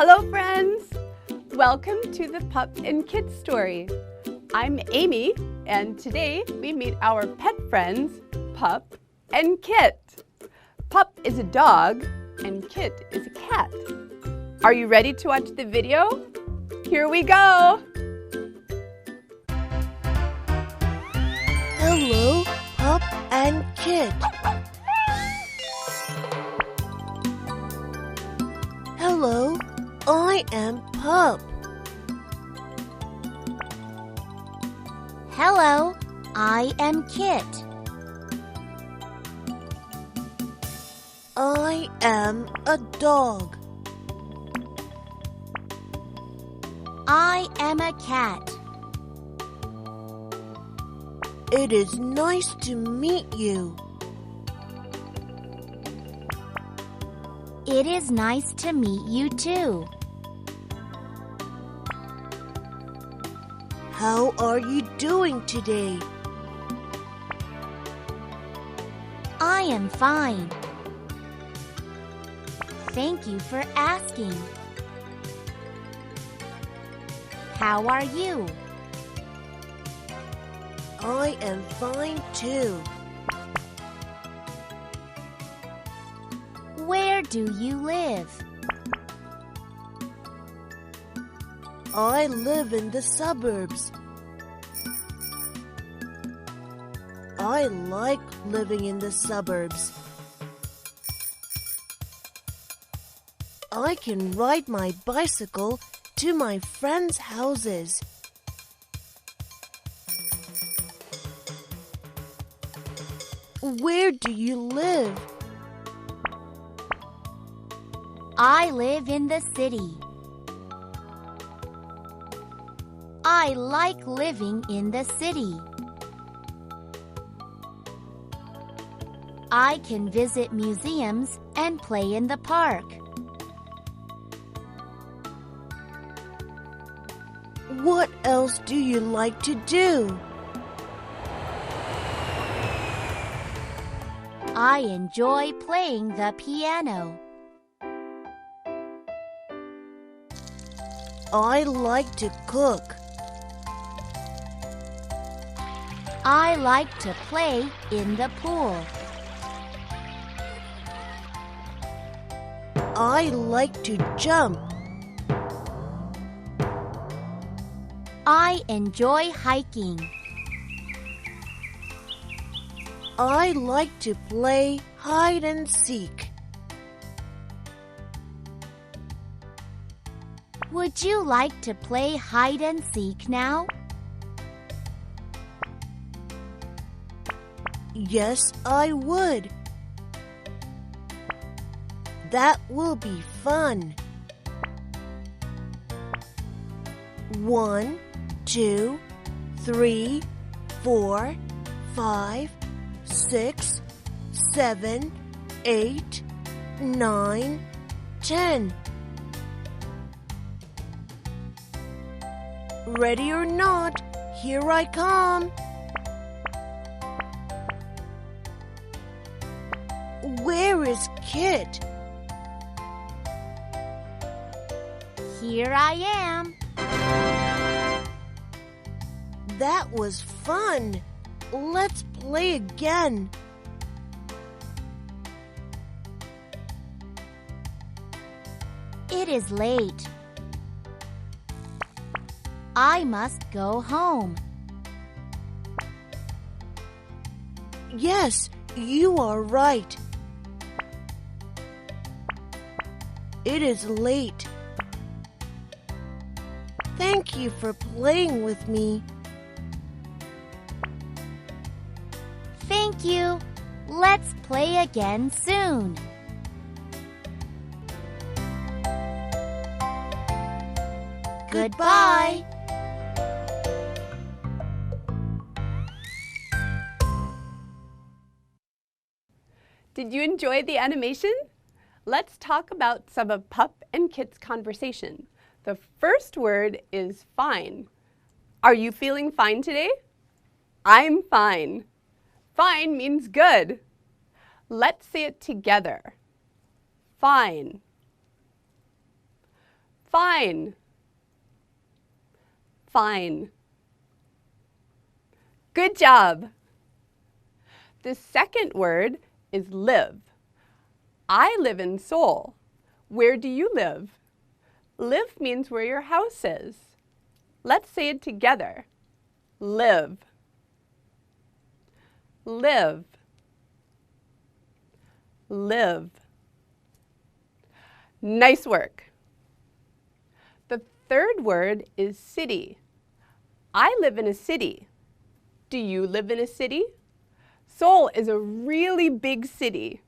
Hello, friends! Welcome to the Pup and Kit story. I'm Amy, and today we meet our pet friends, Pup and Kit. Pup is a dog, and Kit is a cat. Are you ready to watch the video? Here we go! Hello, Pup and Kit. Hello, I am Pup. Hello, I am Kit. I am a dog. I am a cat. It is nice to meet you. It is nice to meet you too. How are you doing today? I am fine. Thank you for asking. How are you? I am fine too. Where do you live? I live in the suburbs. I like living in the suburbs. I can ride my bicycle to my friends' houses. Where do you live? I live in the city. I like living in the city. I can visit museums and play in the park. What else do you like to do? I enjoy playing the piano. I like to cook. I like to play in the pool. I like to jump. I enjoy hiking. I like to play hide and seek. Would you like to play hide and seek now? Yes, I would. That will be fun. 1, 2, 3, 4, 5, 6, 7, 8, 9, 10. Ready or not, here I come. Where is Kit? Here I am. That was fun. Let's play again. It is late. I must go home. Yes, you are right. It is late. Thank you for playing with me. Thank you. Let's play again soon. Goodbye. Did you enjoy the animation? Let's talk about some of Pup and Kit's conversation. The first word is fine. Are you feeling fine today? I'm fine. Fine means good. Let's say it together. Fine. Fine. Fine. Good job. The second word is live. I live in Seoul. Where do you live? Live means where your house is. Let's say it together. Live. Live. Live. Nice work. The third word is city. I live in a city. Do you live in a city? Seoul is a really big city.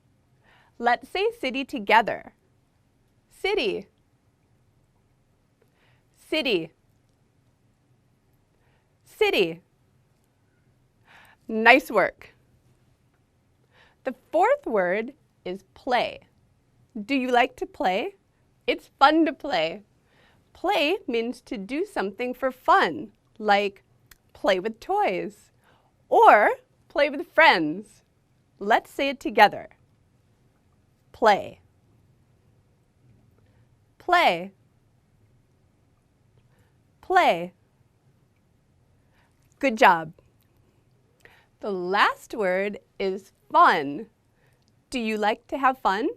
Let's say city together. City. City. City. Nice work. The fourth word is play. Do you like to play? It's fun to play. Play means to do something for fun, like play with toys or play with friends. Let's say it together. Play. Play. Play. Good job. The last word is fun. Do you like to have fun?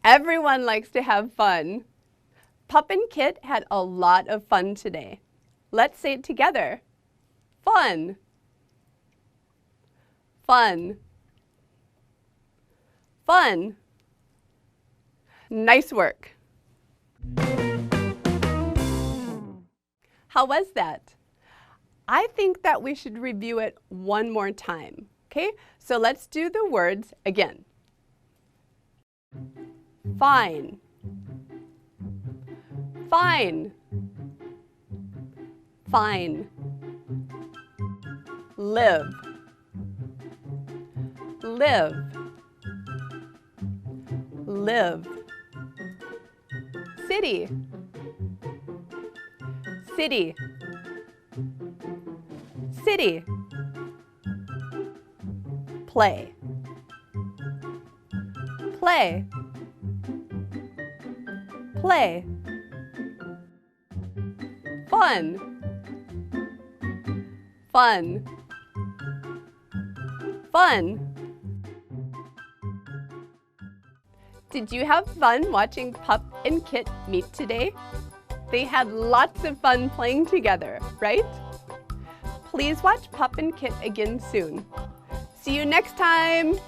Everyone likes to have fun. Pup and Kit had a lot of fun today. Let's say it together. Fun. Fun. Fun. Nice work. How was that? I think that we should review it one more time. Okay, so let's do the words again. Fine. Fine. Fine. Live. Live. Live. City. City. City. Play. Play. Play. Fun. Fun. Fun. Did you have fun watching Pup and Kit meet today? They had lots of fun playing together, right? Please watch Pup and Kit again soon. See you next time!